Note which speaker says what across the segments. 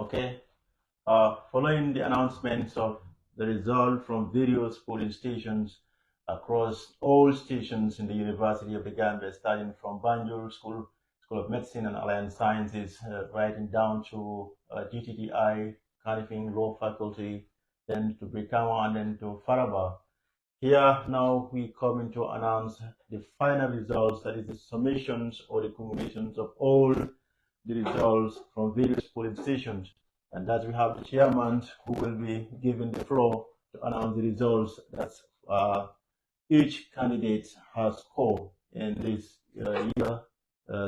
Speaker 1: Okay. Following the announcements of the result from various polling stations across all stations in the University of the Gambia, starting from Banjul School of Medicine and Allied Sciences, right down to GTTI, Cardiffing Law Faculty, then to Brikama, and then to Faraba. Here now we come in to announce the final results, that is the summations or the cumulations of all the results from various polling stations. And that we have the chairman who will be given the floor to announce the results that each candidate has scored in this year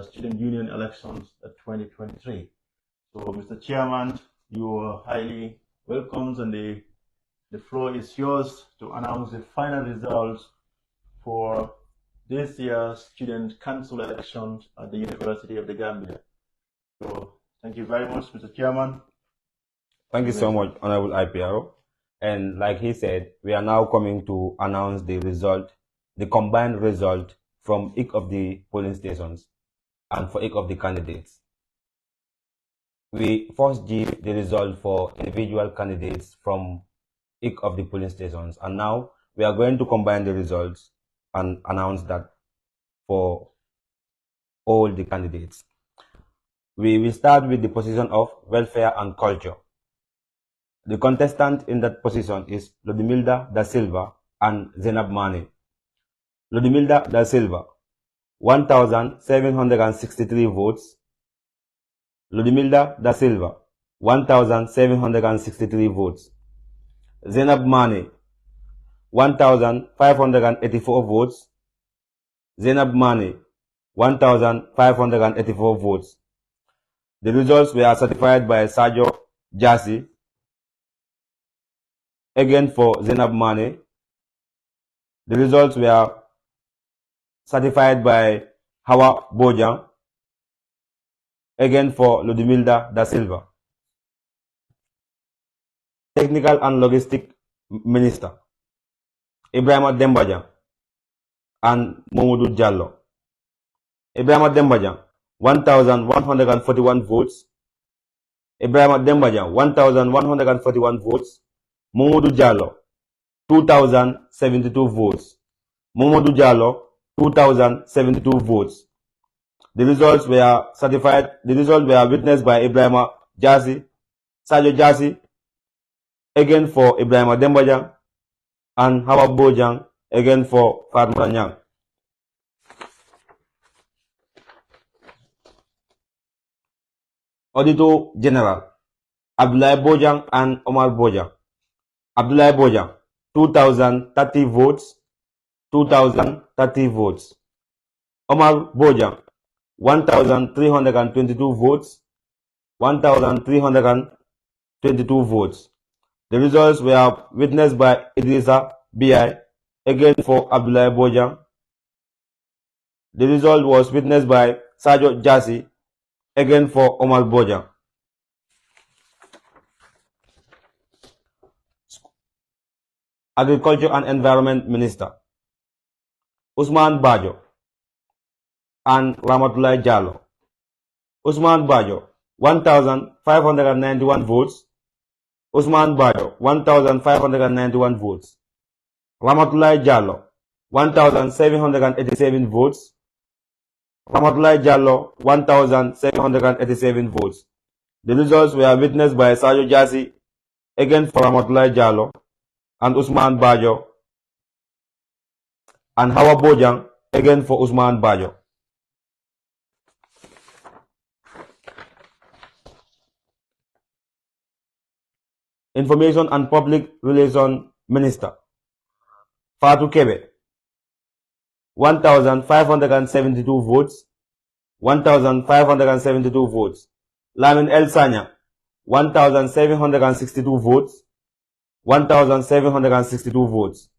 Speaker 1: student union elections 2023. So, Mr. Chairman, you are highly welcome, and the floor is yours to announce the final results for this year's student council elections at the University of the Gambia. So, thank you very much, Mr. Chairman.
Speaker 2: Thank you so much, Honorable IPRO. And like he said, we are now coming to announce the result, the combined result from each of the polling stations and for each of the candidates. We first give the result for individual candidates from each of the polling stations, and now we are going to combine the results and announce that for all the candidates. We will start with the position of welfare and culture. The contestant in that position is Ludmilda da Silva and Zainab Mane. Ludmilda da Silva, 1,763 votes. Ludmilda da Silva, 1,763 votes. Zainab Mane, 1,584 votes. Zainab Mane, 1,584 votes. The results were certified by Sajo Jasi. Again for Zainab Mane, the results were certified by Hawa Bojang. Again for Ludmilda da Silva. Technical and Logistic Minister, Ibrahima Dembajang and Mamadou Jallo. Ibrahima Dembajang, 1,141 votes. Ibrahima Dembajang, 1,141 votes. Mamadou Jallo, 2,072 votes. Mamadou Jallo, 2,072 votes. The results were certified. The results were witnessed by Ibrahima Jasi, Sajo Jasi, again for Ibrahima Dembajang, and Hawa Bojang, again for Fatma Nyang. Auditor General, Abdullah Bojang and Omar Bojang. Abdullah Bojang, 2,030 votes. 2,030 votes. Omar Bojang, 1,322 votes. 1,322 votes. The results were witnessed by Idrissa B.I., again for Abdullah Bojang. The result was witnessed by Sajo Jasi, again for Omar Bojang. Agriculture and Environment Minister, Usman Bajo and Ramatullah Jallo. Usman Bajo, 1,591 votes. Usman Bajo, 1,591 votes. Ramatullah Jallo, 1,787 votes. Ramatullah Jallo, 1,787 votes. The results were witnessed by Sajo Jasi, again for Ramatullah Jallo, and Usman Bajo, and Hawa Bojang, again for Usman Bajo. Information and Public Relations Minister, Fatou Kebe, 1,572 votes. 1,572 votes. Lamin El Sanya, 1,762 votes. 1,762 votes.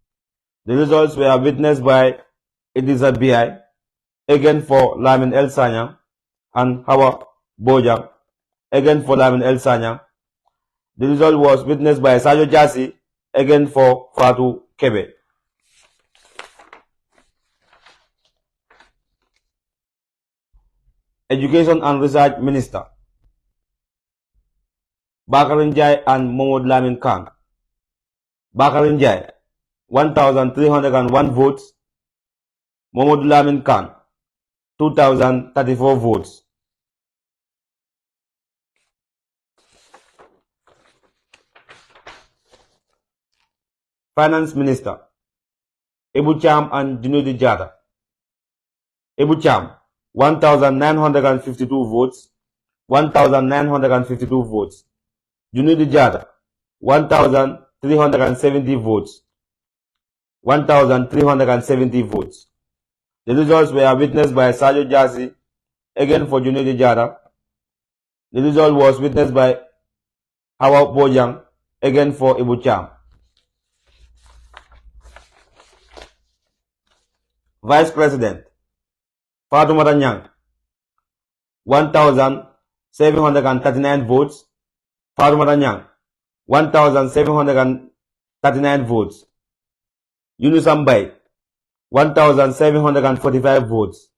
Speaker 2: The results were witnessed by Idrissa B.I., again for Lamin El Sanya, and Hawa Bojang, again for Lamin El Sanya. The result was witnessed by Sajo Jasi, again for Fatou Kebe. Education and Research Minister, Bakarin Jai and Mohamed Lamin Khan. Bakarin Jai, 1,301 votes. Mohamed Lamin Khan, 2,034 votes. Finance Minister, Ebu Cham and Junudi Jata. Ebu Cham, 1,952 votes. 1,952 votes. Junudi Jata, 1,370 votes. 1,370 votes. The results were witnessed by Sajo Jasi, again for Junudi Jata. The result was witnessed by Hawa Bojang, again for Ebu Cham. Vice President, Fatoumata Nyang, 1,739 votes. Fatoumata Nyang, 1,739 votes. Yunusam Bai, 1,745 votes.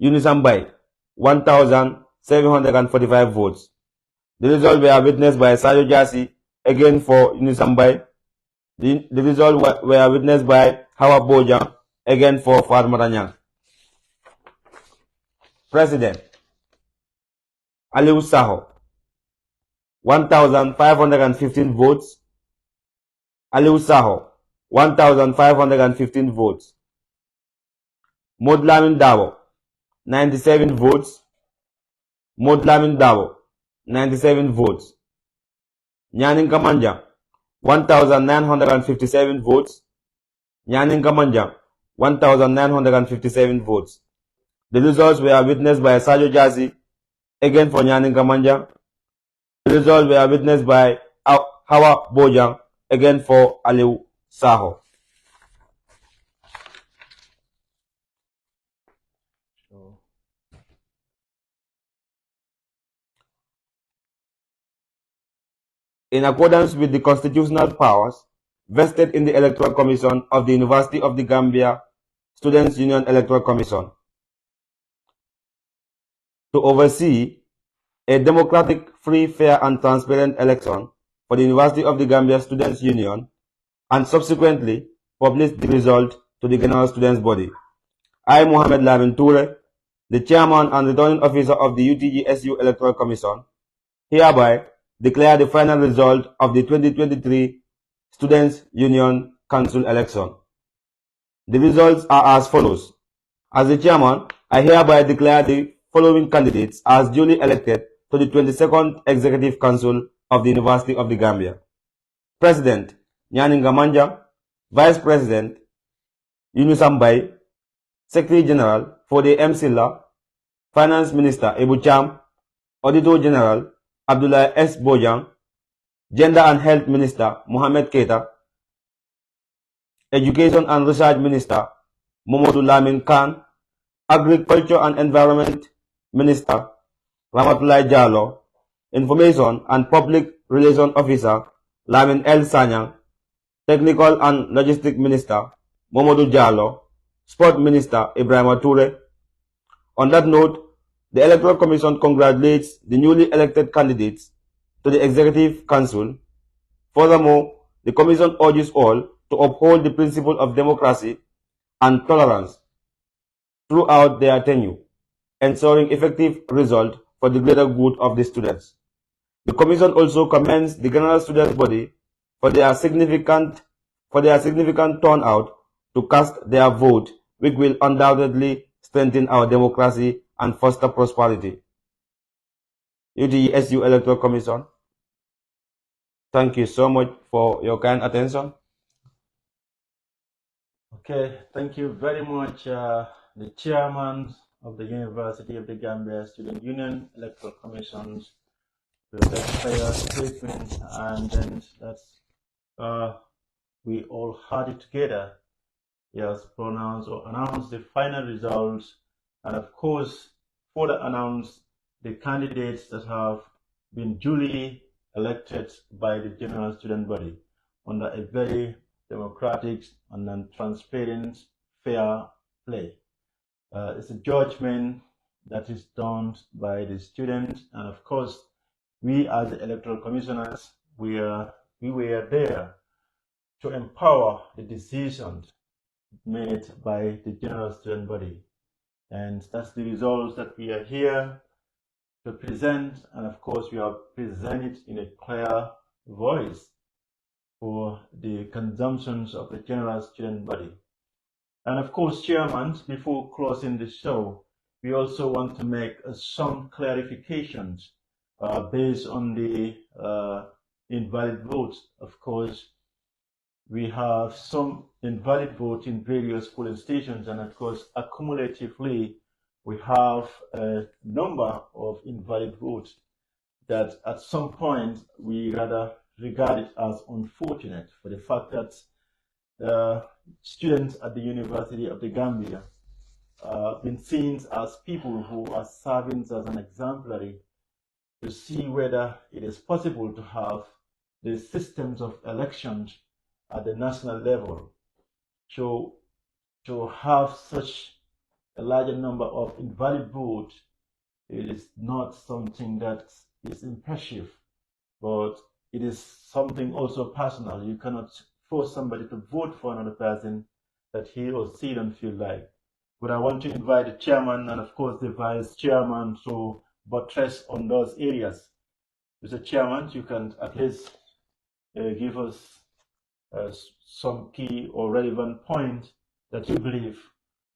Speaker 2: Yunusam Bai, 1,745 votes. The results were witnessed by Sajo Jasi, again for Yunusam Bai. The results were witnessed by Hawa Bojang, again for Fatoumata Nyang. President, Aliou Saho, 1,515 votes. Aliou Saho, 1,515 votes. Modlamin Dabo, 97 votes. Modlamin Dabo, 97 votes. Nyanin Kamanja, 1,957 votes. Nyanin Kamanja, 1,957 votes. The results were witnessed by Sajo Jasi, again for Nyanin Kamanja. The results were witnessed by Hawa Bojang, again for Aliou Saho. In accordance with the constitutional powers vested in the Electoral Commission of the University of the Gambia Students' Union Electoral Commission, to oversee a democratic, free, fair, and transparent election for the University of the Gambia Students' Union, and subsequently publish the result to the General Students' Body. I, Mohamed Lamin Toure, the Chairman and Returning Officer of the UTGSU Electoral Commission, hereby declare the final result of the 2023 Students' Union Council election. The results are as follows. As the Chairman, I hereby declare the following candidates as duly elected to the 22nd Executive Council of the University of the Gambia. President, Nyaninga Manja. Vice President, Yunusam Bai. Secretary General, Fode M. Silla. Finance Minister, Ebu Cham. Auditor General, Abdullah S. Bojang. Gender and Health Minister, Mohamed Keita. Education and Research Minister, Momodu Lamin Khan. Agriculture and Environment Minister, Ramatullah Jallo. Information and Public Relations Officer, Lamin El Sanyang. Technical and Logistics Minister, Momodu Jallo. Sport Minister, Ibrahim Toure. On that note, the Electoral Commission congratulates the newly elected candidates to the Executive Council. Furthermore, the Commission urges all to uphold the principle of democracy and tolerance throughout their tenure, ensuring effective result for the greater good of the students. The Commission also commends the General Students' Body for their significant turnout to cast their vote, which will undoubtedly strengthen our democracy and foster prosperity. UTGSU Electoral Commission, thank you so much for your kind attention.
Speaker 1: Okay, thank you very much, the chairman of the University of the Gambia Student Union Electoral Commissions, with that fair statement, and then that's we all had it together. Yes, pronounce or announce the final results, and of course, further announce the candidates that have been duly elected by the General Student Body under a very democratic and transparent, fair play. It's a judgment that is done by the students, and of course, we as the electoral commissioners, we were there to empower the decisions made by the general student body. And that's the results that we are here to present. And of course, we are presented in a clear voice for the consumptions of the general student body. And of course, Chairman, before closing the show, we also want to make some clarifications based on the invalid votes. Of course, we have some invalid votes in various polling stations, and of course, accumulatively, we have a number of invalid votes that at some point we rather regard it as unfortunate for the fact that students at the University of the Gambia been seen as people who are serving as an exemplary to see whether it is possible to have the systems of elections at the national level to have such a larger number of invalid votes. It is not something that is impressive, but it is something also personal. You cannot force somebody to vote for another person that he or she don't feel like. But I want to invite the chairman and of course the vice chairman to buttress on those areas. Mr. Chairman, you can at least give us some key or relevant point that you believe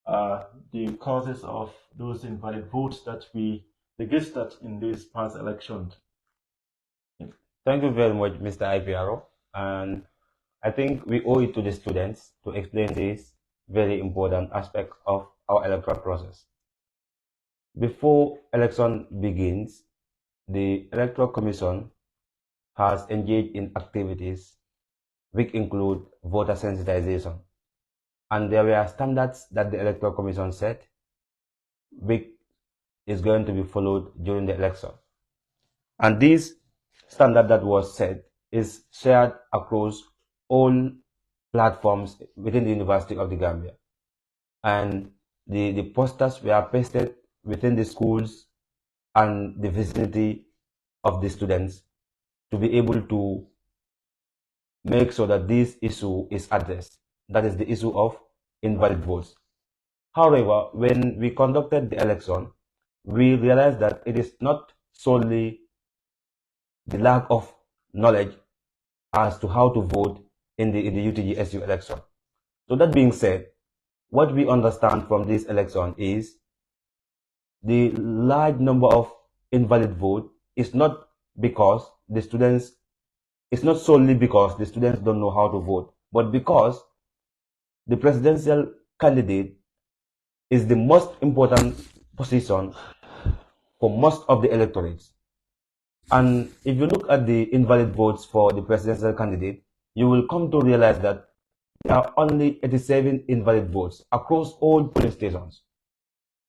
Speaker 1: are the causes of those invalid votes that we registered in this past election.
Speaker 2: Thank you very much, Mr. IPRO. And I think we owe it to the students to explain this very important aspect of our electoral process. Before election begins, the Electoral Commission has engaged in activities which include voter sensitization. And there were standards that the Electoral Commission set, which is going to be followed during the election. And this standard that was set is shared across all platforms within the University of the Gambia. And the posters were pasted within the schools and the vicinity of the students to be able to make sure that this issue is addressed. That is the issue of invalid votes. However, when we conducted the election, we realized that it is not solely the lack of knowledge as to how to vote in the UTGSU election. So that being said, what we understand from this election is the large number of invalid votes is not because the students, it's not solely because the students don't know how to vote, but because the presidential candidate is the most important position for most of the electorates. And if you look at the invalid votes for the presidential candidate, you will come to realize that there are only 87 invalid votes across all polling stations.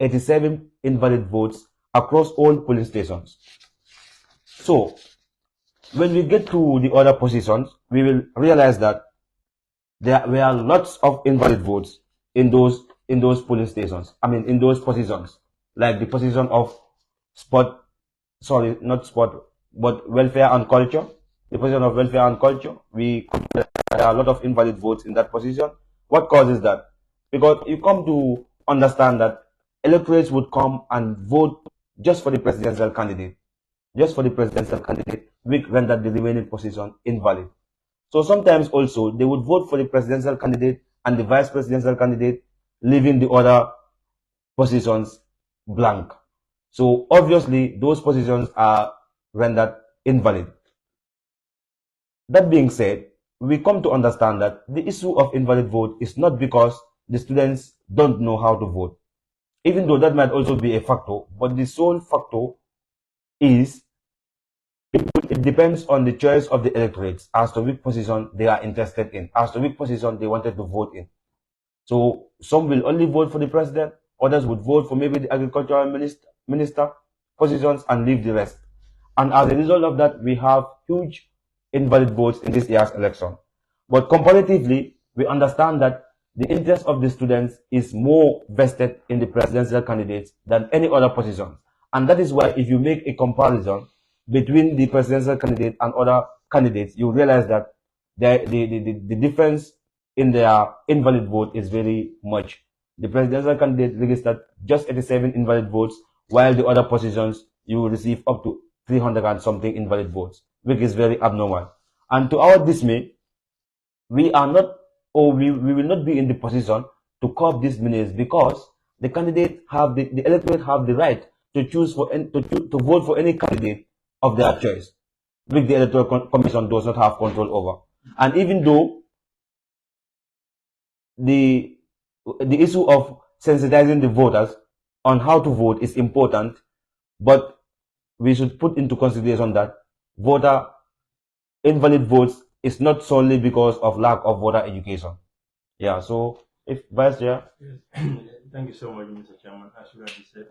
Speaker 2: 87 invalid votes across all polling stations. So, when we get to the other positions, we will realize that there were lots of invalid votes in those polling stations. I mean, in those positions, like the position of welfare and culture. The position of welfare and culture, there are a lot of invalid votes in that position. What causes that? Because you come to understand that electorates would come and vote just for the presidential candidate, which rendered the remaining position invalid. So sometimes also they would vote for the presidential candidate and the vice presidential candidate, leaving the other positions blank. So obviously those positions are rendered invalid. That being said, we come to understand that the issue of invalid vote is not because the students don't know how to vote, even though that might also be a factor, but the sole factor is it depends on the choice of the electorates as to which position they are interested in, as to which position they wanted to vote in. So some will only vote for the president, others would vote for maybe the agricultural minister positions and leave the rest. And as a result of that, we have huge invalid votes in this year's election. But comparatively, we understand that the interest of the students is more vested in the presidential candidates than any other position. And that is why if you make a comparison between the presidential candidate and other candidates, you realize that the difference in their invalid vote is very much. The presidential candidate registered just 87 invalid votes, while the other positions you will receive up to 300 and something invalid votes, which is very abnormal. And to our dismay, we are not, or we will not be in the position to curb these menace, because the candidate have the electorate have the right to choose for to vote for any candidate of their choice, which the electoral commission does not have control over. And even though the issue of sensitizing the voters on how to vote is important, but we should put into consideration that voter invalid votes is not solely because of lack of voter education. Yeah, so if Vice Chair.
Speaker 1: Yes. Thank you so much, Mr. Chairman. As you already said.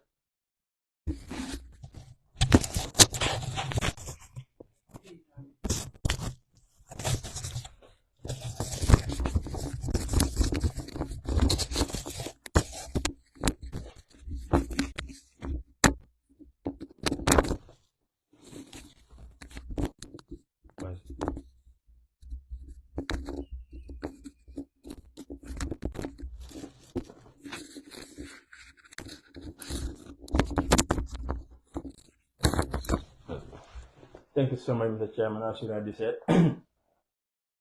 Speaker 1: Thank you so much, Mr. Chairman. As you already said,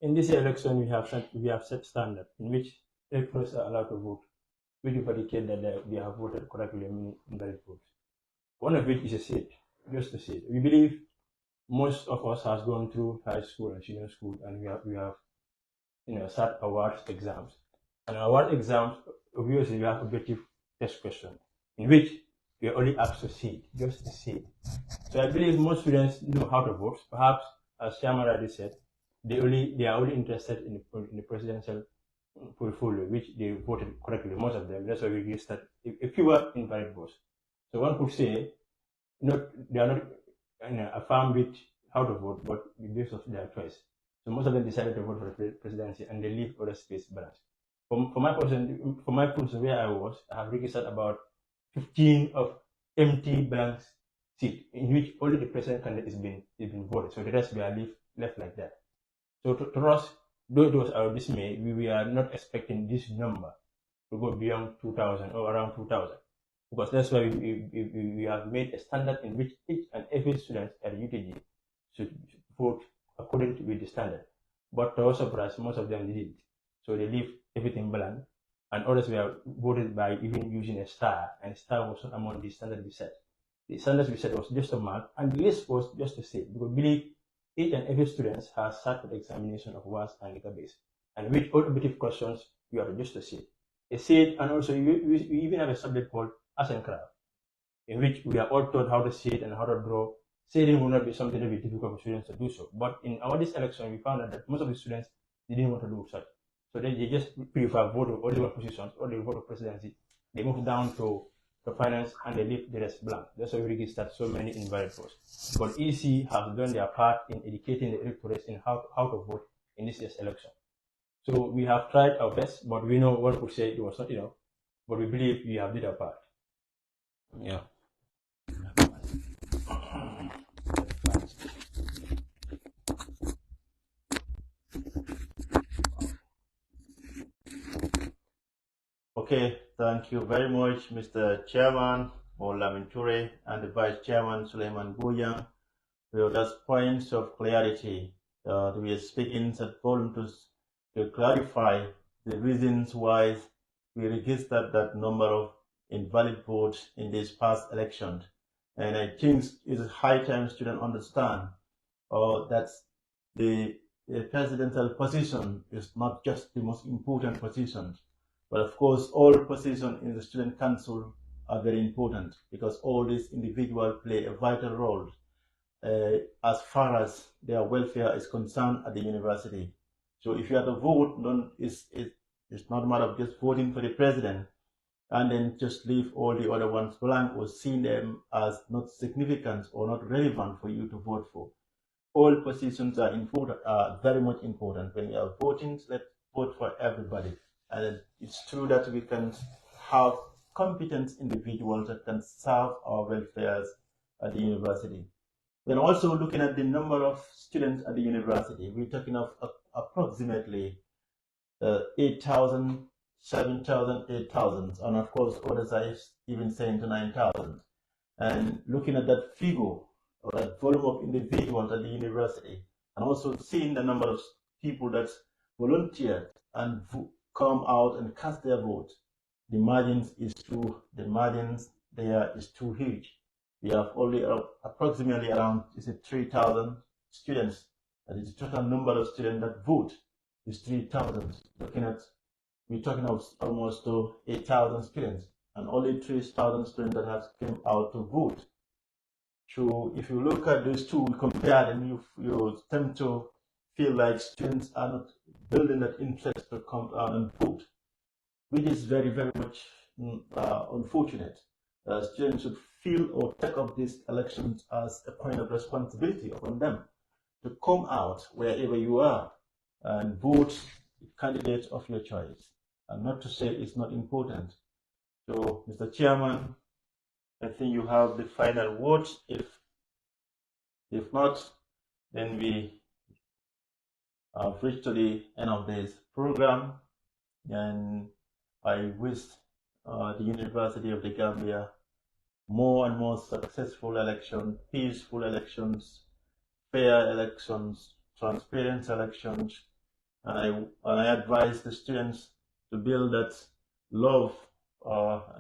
Speaker 1: in this election, we have set standard in which electors are allowed to vote, which will indicate that they have voted correctly in invalid votes. One of which is a seat, just a seat. We believe most of us has gone through high school and senior school, and we have sat awards exams. And award exams, obviously, we have objective test question in which we are only asked to see, just to see. So I believe most students know how to vote. Perhaps, as Chairman already said, they are only interested in the presidential portfolio, which they voted correctly. Most of them. That's why we use that a fewer invalid votes. So one could say, they are not affirmed with how to vote, but based on their choice. So most of them decided to vote for the presidency, and they leave other space balance. For my person, where I have registered about 15 of empty blank seat in which only the president candidate is being voted. So the rest we are left like that. So to us, though it was our dismay, we are not expecting this number to go beyond 2,000 or around 2,000, because that's why we have made a standard in which each and every student at the UTG should vote according with the standard. But to our surprise, most of them didn't. So they leave everything blank, and others were voted by even using a star, and a star was not among the standard we set. The standards we set was just a mark, and the list was just a set, because we believe each and every student has sat for the examination of WAS and database, and with all objective questions, you are just a set. A set, and also we even have a subject called Arts and Craft, in which we are all taught how to sit and how to draw. Shading will not be something that will be difficult for students to do so. But in our this election, we found out that most of the students didn't want to do such. So they just prefer vote only one positions, or they vote for presidency. They move down to finance, and they leave the rest blank. That's why we registered so many invalid votes. But EC has done their part in educating the electorate in how to vote in this year's election. So we have tried our best, but we know one could say it was not enough. But we believe we have did our part.
Speaker 2: Yeah.
Speaker 1: Okay, thank you very much, Mr. Chairman Olamin Ture and the Vice Chairman Suleiman Buyang, for those points of clarity. We are speaking at volunteers to clarify the reasons why we registered that number of invalid votes in this past election. And I think it's high time students understand that the presidential position is not just the most important position, but of course, all positions in the student council are very important, because all these individuals play a vital role as far as their welfare is concerned at the university. So if you have to vote, it's not a matter of just voting for the president and then just leave all the other ones blank, or seeing them as not significant or not relevant for you to vote for. All positions are important, are very much important. When you are voting, let's vote for everybody. And it's true that we can have competent individuals that can serve our welfares at the university. Then also looking at the number of students at the university, we're talking of approximately 8,000, 7,000, 8,000, and of course others are even saying to 9,000. And looking at that figure or that volume of individuals at the university, and also seeing the number of people that volunteered and come out and cast their vote, the margins there is too huge. We have only approximately around 3,000 students. That is the total number of students that vote is 3,000. We're talking of almost 8,000 students, and only 3,000 students that have came out to vote. So if you look at those two, compare them, you tend to feel like students are not building that interest to come out and vote, which is very, very much unfortunate. Students should feel or take up these elections as a point of responsibility upon them to come out wherever you are and vote the candidate of your choice, and not to say it's not important. So, Mr. Chairman, I think you have the final word. If not, then we have reached to the end of this program, and I wish the University of the Gambia more and more successful elections, peaceful elections, fair elections, transparent elections, and I advise the students to build that love,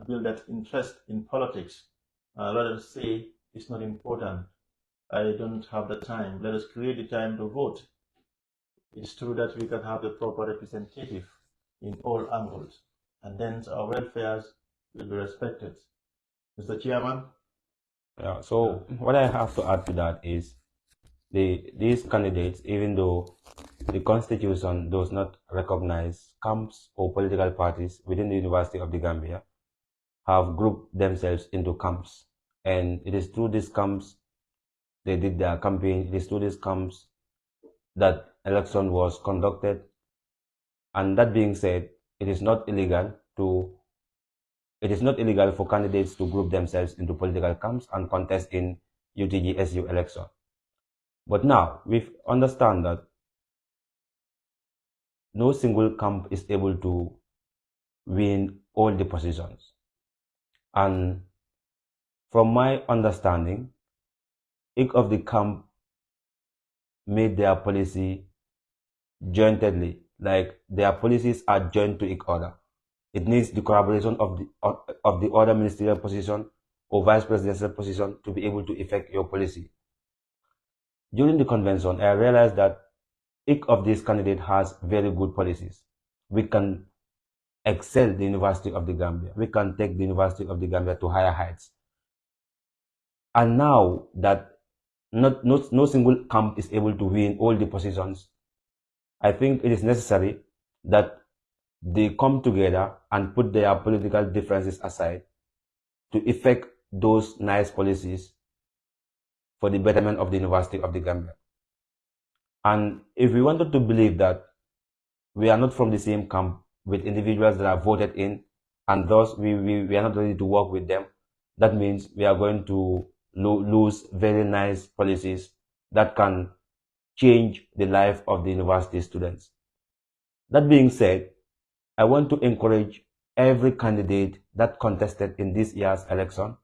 Speaker 1: build that interest in politics, rather than say it's not important. I don't have the time. Let us create the time to vote. It's true that we can have the proper representative in all angles, and then our welfares will be respected. Mr. Chairman?
Speaker 2: Yeah, so what I have to add to that is these candidates, even though the constitution does not recognize camps or political parties within the University of the Gambia, have grouped themselves into camps. And it is through these camps they did their campaign. It is through these camps that election was conducted. And that being said, it is not illegal for candidates to group themselves into political camps and contest in UTGSU election. But now we understand that no single camp is able to win all the positions. And from my understanding, each of the camp made their policy jointedly, like their policies are joined to each other. It needs the collaboration of the other ministerial position or vice presidential position to be able to effect your policy. During the convention, I realized that each of these candidates has very good policies. We can excel the University of the Gambia. We can take the University of the Gambia to higher heights. And now that no single camp is able to win all the positions, I think it is necessary that they come together and put their political differences aside to effect those nice policies for the betterment of the University of the Gambia. And if we wanted to believe that we are not from the same camp with individuals that are voted in, and thus we are not ready to work with them, that means we are going to lose very nice policies that can change the life of the university students. That being said, I want to encourage every candidate that contested in this year's election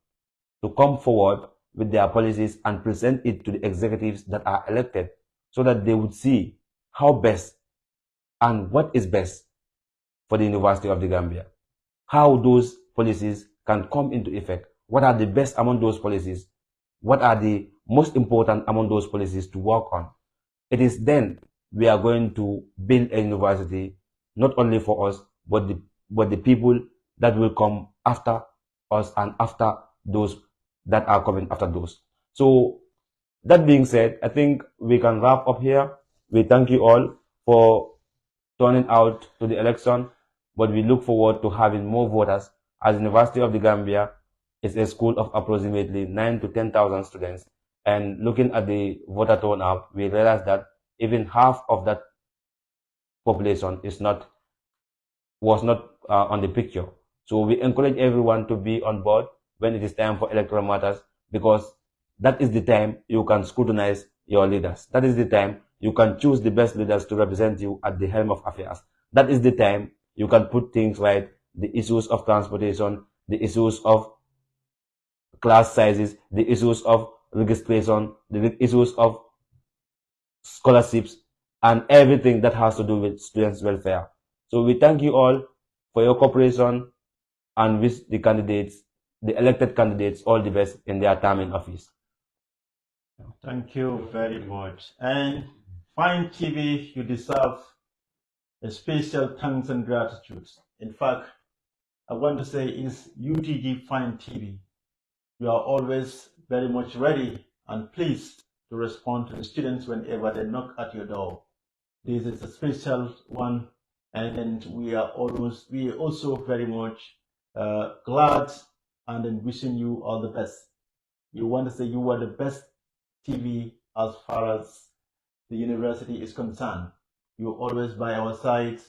Speaker 2: to come forward with their policies and present it to the executives that are elected so that they would see how best and what is best for the University of the Gambia, how those policies can come into effect, what are the best among those policies, what are the most important among those policies to work on. It is then we are going to build a university not only for us, but the people that will come after us and after those that are coming after those. So that being said, I think we can wrap up here. We thank you all for turning out to the election, but we look forward to having more voters, as University of the Gambia is a school of approximately 9 to 10,000 students. And looking at the voter turnout, we realize that even half of that population was not on the picture. So we encourage everyone to be on board when it is time for electoral matters, because that is the time you can scrutinize your leaders. That is the time you can choose the best leaders to represent you at the helm of affairs. That is the time you can put things right, the issues of transportation, the issues of class sizes, the issues of registration, the issues of scholarships, and everything that has to do with students' welfare. So we thank you all for your cooperation and wish the candidates, the elected candidates, all the best in their term in office.
Speaker 1: Thank you very much. And Fine TV, you deserve a special thanks and gratitude. In fact, I want to say is UTG Fine TV. You are always very much ready and pleased to respond to the students whenever they knock at your door. This is a special one, and we are also very much glad and then wishing you all the best. You want to say you are the best TV as far as the university is concerned. You're always by our side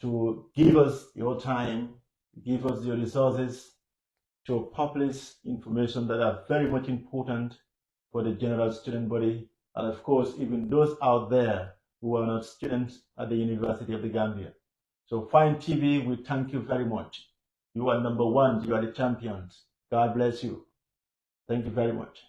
Speaker 1: to give us your time, give us your resources to publish information that are very much important for the general student body, and of course, even those out there who are not students at the University of the Gambia. So Fine TV, we thank you very much. You are number one, you are the champions. God bless you. Thank you very much.